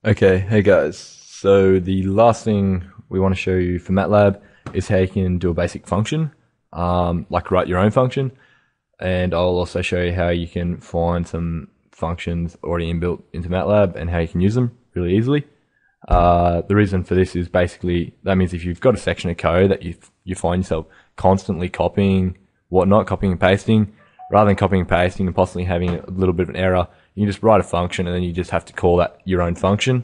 Okay, hey guys. So the last thing we want to show you for Matlab is how you can do a basic function, like write your own function. And I'll also show you how you can find some functions already inbuilt into Matlab and how you can use them really easily. The reason for this is basically, that means if you've got a section of code that you find yourself constantly copying, copying and pasting, rather than copying and pasting and possibly having a little bit of an error, you can just write a function and then you just have to call that your own function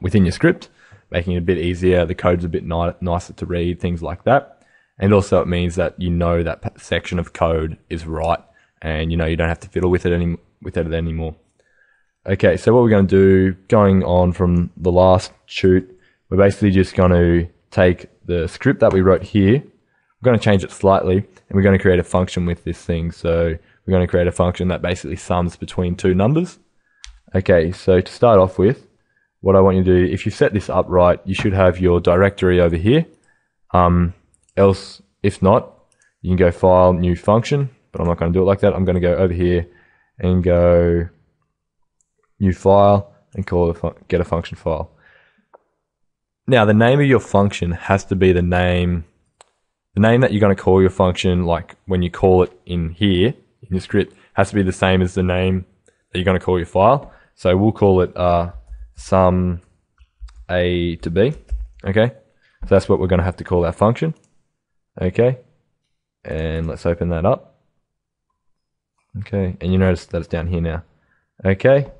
within your script, making it a bit easier. The code's a bit nicer to read, things like that. And also it means that you know that section of code is right and you know you don't have to fiddle with it anymore. Okay, so what we're going to do, going on from the last shoot, we're basically just going to take the script that we wrote here, we're going to change it slightly, and we're going to create a function with this thing. So we're going to create a function that basically sums between two numbers. Okay, so to start off with, what I want you to do, if you set this up right, you should have your directory over here. Else, if not, you can go File, New Function, but I'm not going to do it like that. I'm going to go over here and go New File and call it get a function file. Now, the name of your function has to be the name that you're going to call your function, like when you call it in here, in your script, has to be the same as the name that you're going to call your file. So we'll call it sum A to B, okay? So that's what we're going to have to call our function, okay? And let's open that up. Okay, and you notice that it's down here now. Okay,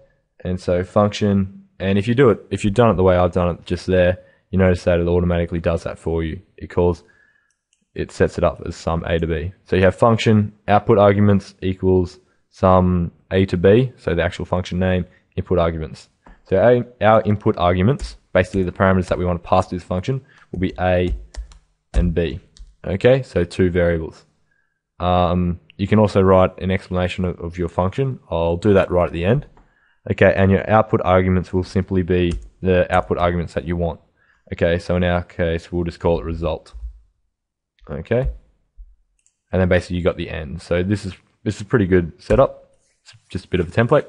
and so function, and if you've done it the way I've done it just there, you notice that it automatically does that for you. It sets it up as sum A to B. So you have function output arguments equals sum A to B, so the actual function name, input arguments. So our input arguments, basically the parameters that we want to pass to this function, will be A and B. Okay, so two variables. You can also write an explanation of your function. I'll do that right at the end. Okay, and your output arguments will simply be the output arguments that you want. Okay, so in our case, we'll just call it result. Okay, and then basically you got the end. So this is pretty good setup. It's just a bit of a template.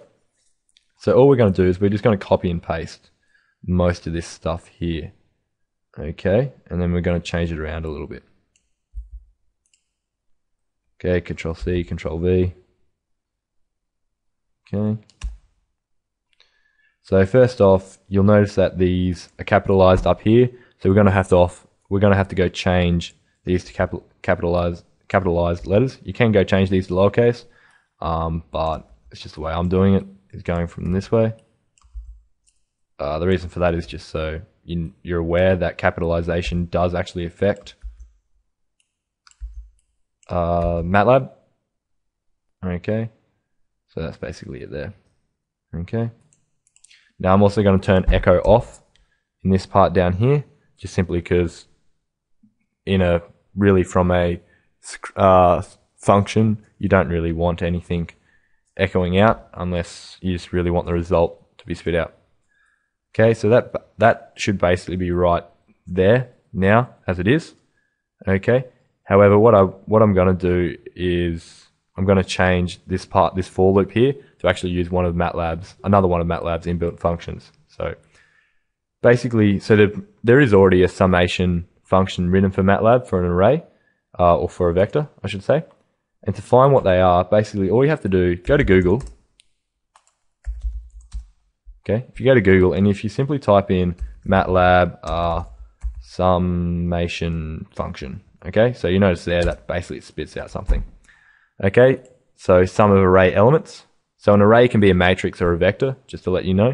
So all we're going to do is we're just going to copy and paste most of this stuff here. Okay, and then we're going to change it around a little bit. Okay, Control C, Control V. Okay. So first off, you'll notice that these are capitalized up here. So we're going to have to go change these to capitalized letters. You can go change these to lowercase, but it's just the way I'm doing it, is going from this way. The reason for that is just so you're aware that capitalization does actually affect Matlab. Okay, so that's basically it there. Okay, now I'm also going to turn echo off in this part down here, just simply because from a function, you don't really want anything echoing out unless you just really want the result to be spit out. Okay, so that should basically be right there now as it is. Okay, however, what I'm going to do is I'm going to change this for loop here to actually use another one of Matlab's inbuilt functions. So basically, there is already a summation function written for Matlab for an array, or for a vector, I should say. And to find what they are, basically all you have to do, go to Google. Okay, if you go to Google and if you simply type in Matlab summation function, okay, so you notice there that basically it spits out something. Okay, so sum of array elements. So an array can be a matrix or a vector, just to let you know.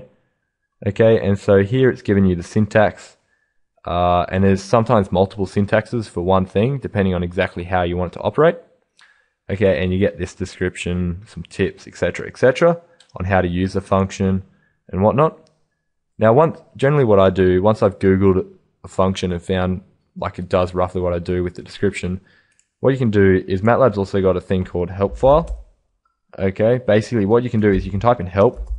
Okay, and so here it's giving you the syntax, and there's sometimes multiple syntaxes for one thing, depending on exactly how you want it to operate. Okay, and you get this description, some tips, etc., on how to use the function and whatnot. Now, generally what I do, once I've Googled a function and found like it does roughly what I do with the description, what you can do is MATLAB's also got a thing called help file. Okay, basically what you can do is you can type in help,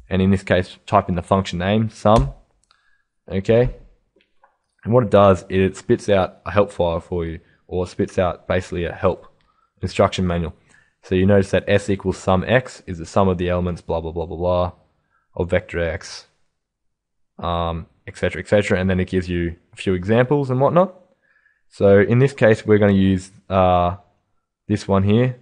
and in this case type in the function name, sum. Okay, and what it does is it spits out a help file for you, or spits out basically a help instruction manual. So you notice that s equals sum x is the sum of the elements, blah blah blah blah blah. of vector x, etc., etc., and then it gives you a few examples and whatnot. So in this case, we're going to use this one here,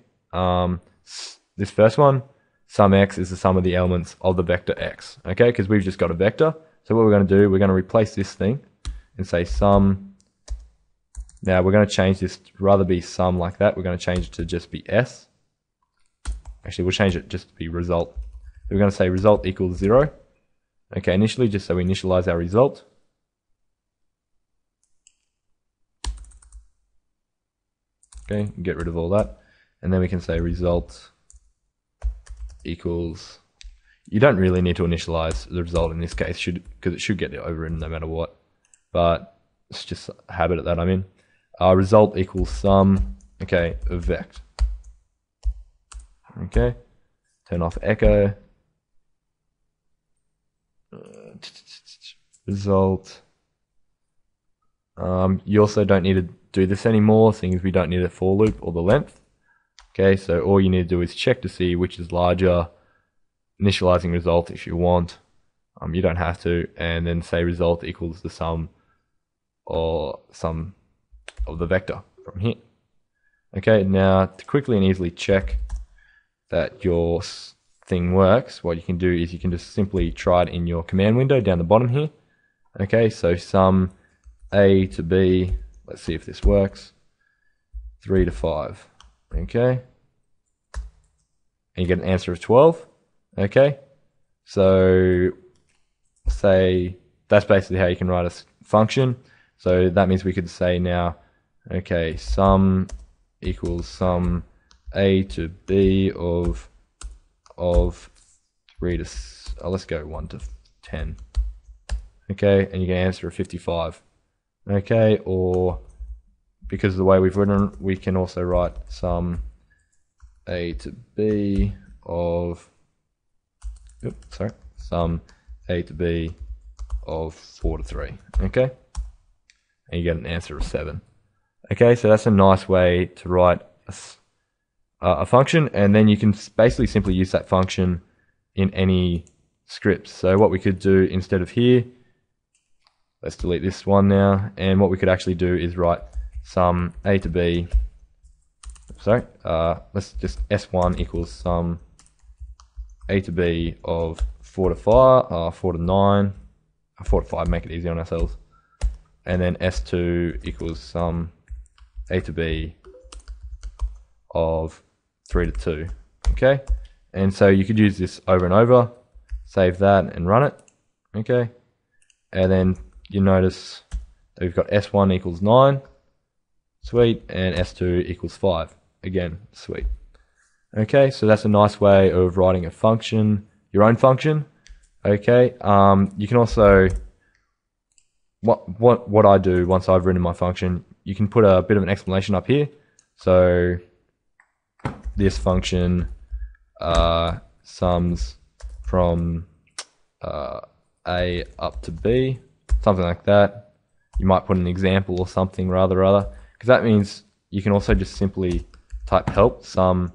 this first one. Sum x is the sum of the elements of the vector x, okay, because we've just got a vector. So what we're going to do, we're going to replace this thing and say sum. Now we're going to change this to rather be sum like that. We're going to change it to just be s. Actually, we'll change it just to be result. So we're going to say result equals 0. Okay, initially, just so we initialize our result. Okay, get rid of all that. And then we can say result equals, you don't really need to initialize the result in this case, because it should get overridden no matter what. But it's just a habit that I'm in. Result equals sum, okay, of vect. Okay, turn off echo. Result. You also don't need to do this anymore, seeing as we don't need a for loop or the length. Okay, so all you need to do is check to see which is larger, initializing result if you want. You don't have to, and then say result equals the sum or sum of the vector from here. Okay, now to quickly and easily check that your thing works, what you can do is you can just simply try it in your command window down the bottom here. Okay, so sum A to B, let's see if this works, 3 to 5. Okay, and you get an answer of 12. Okay, so say that's basically how you can write a function. So that means we could say now, okay, sum equals sum A to B of 3 to, let's go 1 to 10. Okay, and you get an answer of 55. Okay, or because of the way we've written, we can also write sum A to B of, sum A to B of 4 to 3. Okay, and you get an answer of 7. Okay, so that's a nice way to write a function, and then you can basically simply use that function in any script. So what we could do instead of here, let's delete this one now, and what we could actually do is write sum A to B, let's just S1 equals sum A to B of 4 to 5, 4 to 9, 4 to 5, make it easy on ourselves, and then S2 equals sum A to B of 3 to 2. Okay, and so you could use this over and over, save that and run it. Okay, and then you notice that we've got S1 equals 9, sweet, and S2 equals 5, again, sweet. Okay, so that's a nice way of writing a function, your own function. Okay, you can also, what I do once I've written my function, you can put a bit of an explanation up here. So this function sums from A up to B, something like that. You might put an example or something rather, because that means you can also just simply type help sum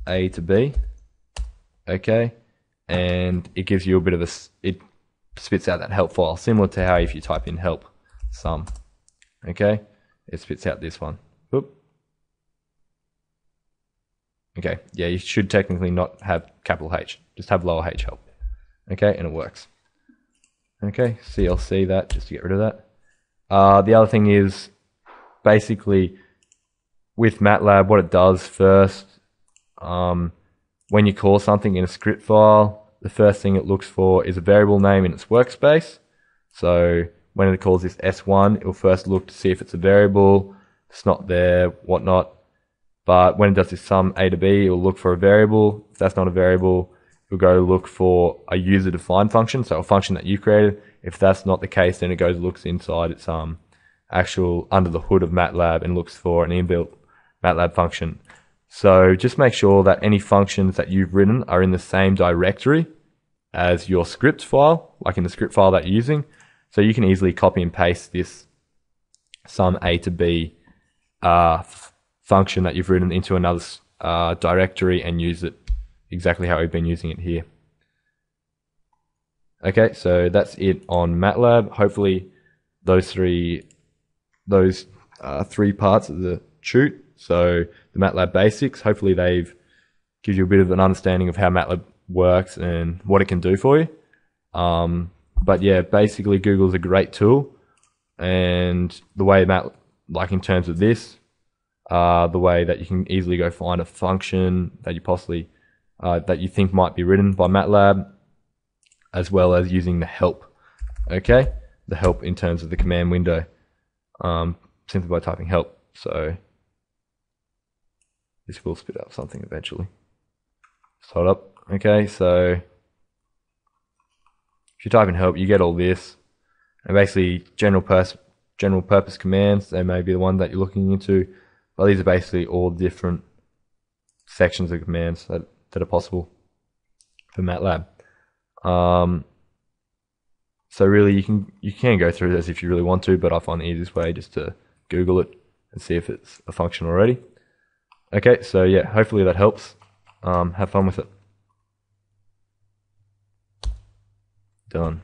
A to B. Okay, and it gives you a bit of it spits out that help file, similar to how if you type in help sum, okay, it spits out this one. Oop. Okay, yeah, you should technically not have capital H, just have lower h help. Okay, and it works. Okay, CLC that just to get rid of that. The other thing is basically with MATLAB, what it does first, when you call something in a script file, the first thing it looks for is a variable name in its workspace. So when it calls this S1, it will first look to see if it's a variable. If it's not there, whatnot. But when it does this sum A to B, it will look for a variable. If that's not a variable, it will go look for a user-defined function, so a function that you created. If that's not the case, then it goes looks inside its actual under the hood of MATLAB and looks for an inbuilt MATLAB function. So just make sure that any functions that you've written are in the same directory as your script file, like in the script file that you're using. So you can easily copy and paste this sum A to B function that you've written into another directory and use it exactly how we've been using it here. Okay, so that's it on MATLAB. Hopefully those three parts of the shoot. So the MATLAB basics, hopefully they've gives you a bit of an understanding of how MATLAB works and what it can do for you. But yeah, basically Google's a great tool, and the way like in terms of this, the way that you can easily go find a function that you possibly that you think might be written by MATLAB, as well as using the help. Okay, the help in terms of the command window, simply by typing help. So this will spit out something eventually. Just hold up. Okay, so if you type in help, you get all this, and basically general purpose commands. They may be the one that you're looking into, but these are basically all different sections of commands that are possible for MATLAB. So really, you can go through this if you really want to, but I find the easiest way just to Google it and see if it's a function already. Okay, so yeah, hopefully that helps. Have fun with it. Done.